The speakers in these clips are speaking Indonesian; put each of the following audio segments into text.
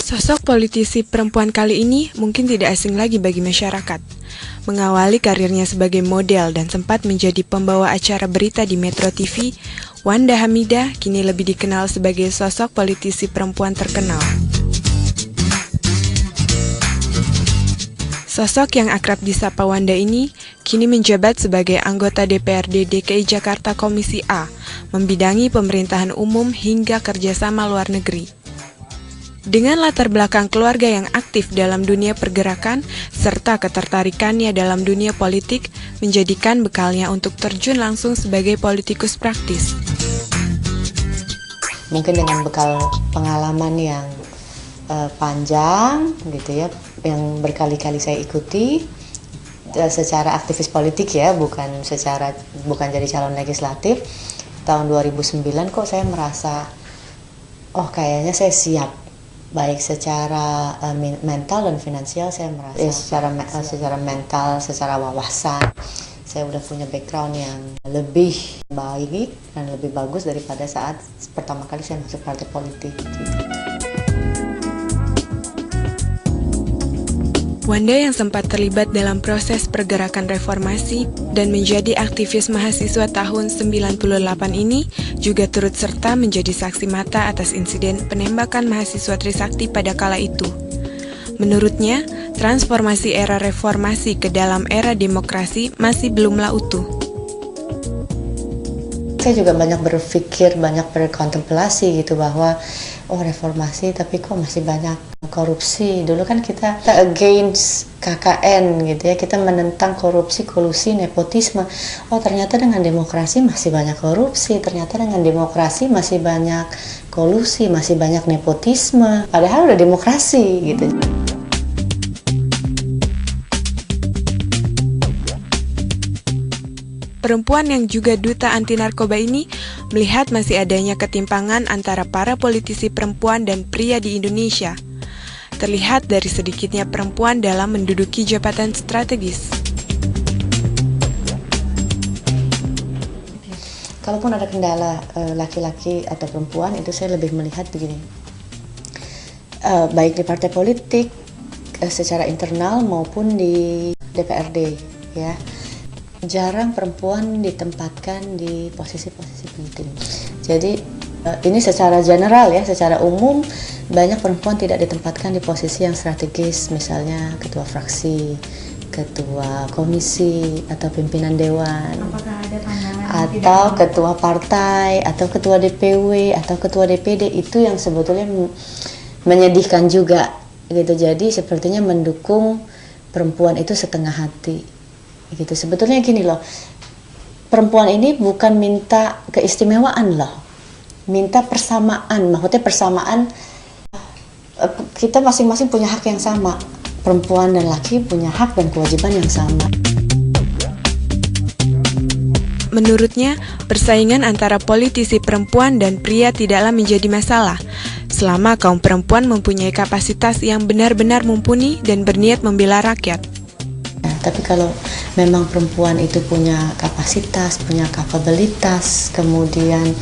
Sosok politisi perempuan kali ini mungkin tidak asing lagi bagi masyarakat. Mengawali karirnya sebagai model dan sempat menjadi pembawa acara berita di Metro TV, Wanda Hamidah kini lebih dikenal sebagai sosok politisi perempuan terkenal. Sosok yang akrab disapa Wanda ini kini menjabat sebagai anggota DPRD DKI Jakarta Komisi A, membidangi pemerintahan umum hingga kerjasama luar negeri. Dengan latar belakang keluarga yang aktif dalam dunia pergerakan, serta ketertarikannya dalam dunia politik, menjadikan bekalnya untuk terjun langsung sebagai politikus praktis. Mungkin dengan bekal pengalaman yang panjang, gitu ya, yang berkali-kali saya ikuti secara aktivis politik ya, bukan jadi calon legislatif. Tahun 2009 kok saya merasa, oh kayaknya saya siap. Baik secara mental dan finansial saya merasa secara mental, secara wawasan saya udah punya background yang lebih baik dan lebih bagus daripada saat pertama kali saya masuk partai politik. Wanda yang sempat terlibat dalam proses pergerakan reformasi dan menjadi aktivis mahasiswa tahun 98 ini juga turut serta menjadi saksi mata atas insiden penembakan mahasiswa Trisakti pada kala itu. Menurutnya, transformasi era reformasi ke dalam era demokrasi masih belumlah utuh. Saya juga banyak berpikir, banyak berkontemplasi gitu bahwa reformasi tapi kok masih banyak korupsi. Dulu kan kita against KKN gitu ya, kita menentang korupsi, kolusi, nepotisme. Oh ternyata dengan demokrasi masih banyak korupsi, ternyata dengan demokrasi masih banyak kolusi, masih banyak nepotisme. Padahal udah demokrasi gitu. Perempuan yang juga duta anti narkoba ini melihat masih adanya ketimpangan antara para politisi perempuan dan pria di Indonesia. Terlihat dari sedikitnya perempuan dalam menduduki jabatan strategis. Kalaupun ada kendala laki-laki atau perempuan, itu saya lebih melihat begini. Baik di partai politik, secara internal maupun di DPRD, ya. Jarang perempuan ditempatkan di posisi-posisi penting. Jadi ini secara general ya, secara umum banyak perempuan tidak ditempatkan di posisi yang strategis, misalnya ketua fraksi, ketua komisi, atau pimpinan dewan. Apakah ada pandangan atau ketua partai, atau ketua DPW, atau ketua DPD, itu yang sebetulnya menyedihkan juga gitu. Jadi sepertinya mendukung perempuan itu setengah hati. Gitu. Sebetulnya gini loh, perempuan ini bukan minta keistimewaan loh, minta persamaan. Maksudnya persamaan, kita masing-masing punya hak yang sama, perempuan dan laki punya hak dan kewajiban yang sama. Menurutnya, persaingan antara politisi perempuan dan pria tidaklah menjadi masalah, selama kaum perempuan mempunyai kapasitas yang benar-benar mumpuni dan berniat membela rakyat. Tapi kalau memang perempuan itu punya kapasitas, punya kapabilitas, kemudian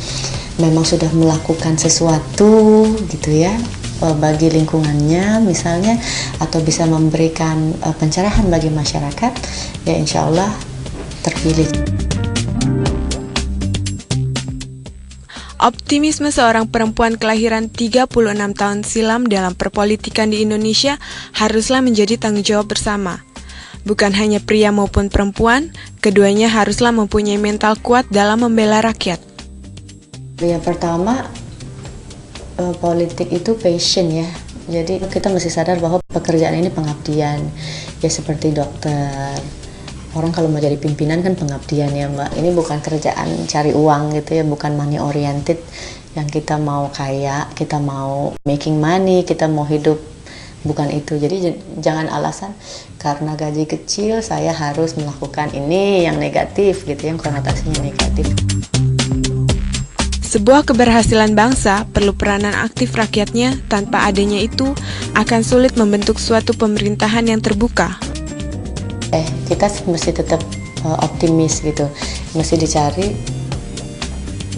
memang sudah melakukan sesuatu gitu ya bagi lingkungannya misalnya, atau bisa memberikan pencerahan bagi masyarakat, ya insya Allah terpilih. Optimisme seorang perempuan kelahiran 36 tahun silam dalam perpolitikan di Indonesia haruslah menjadi tanggung jawab bersama. Bukan hanya pria maupun perempuan, keduanya haruslah mempunyai mental kuat dalam membela rakyat. Yang pertama, politik itu passion ya. Jadi kita mesti sadar bahwa pekerjaan ini pengabdian. Ya seperti dokter. Orang kalau mau jadi pimpinan kan pengabdian ya Mbak. Ini bukan kerjaan cari uang gitu ya, bukan money oriented. Yang kita mau kaya, kita mau making money, kita mau hidup. Bukan itu. Jadi jangan alasan karena gaji kecil saya harus melakukan ini yang negatif gitu, yang konotasinya negatif. Sebuah keberhasilan bangsa perlu peranan aktif rakyatnya. Tanpa adanya itu akan sulit membentuk suatu pemerintahan yang terbuka. Kita mesti tetap optimis gitu. Mesti dicari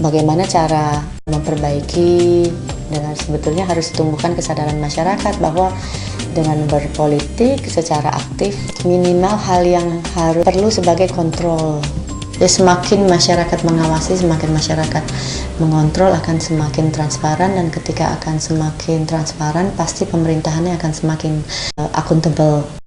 bagaimana cara memperbaiki dengan sebetulnya harus tumbuhkan kesadaran masyarakat bahwa dengan berpolitik secara aktif minimal hal yang perlu sebagai kontrol. Ya, semakin masyarakat mengawasi, semakin masyarakat mengontrol akan semakin transparan, dan ketika akan semakin transparan pasti pemerintahannya akan semakin akuntabel.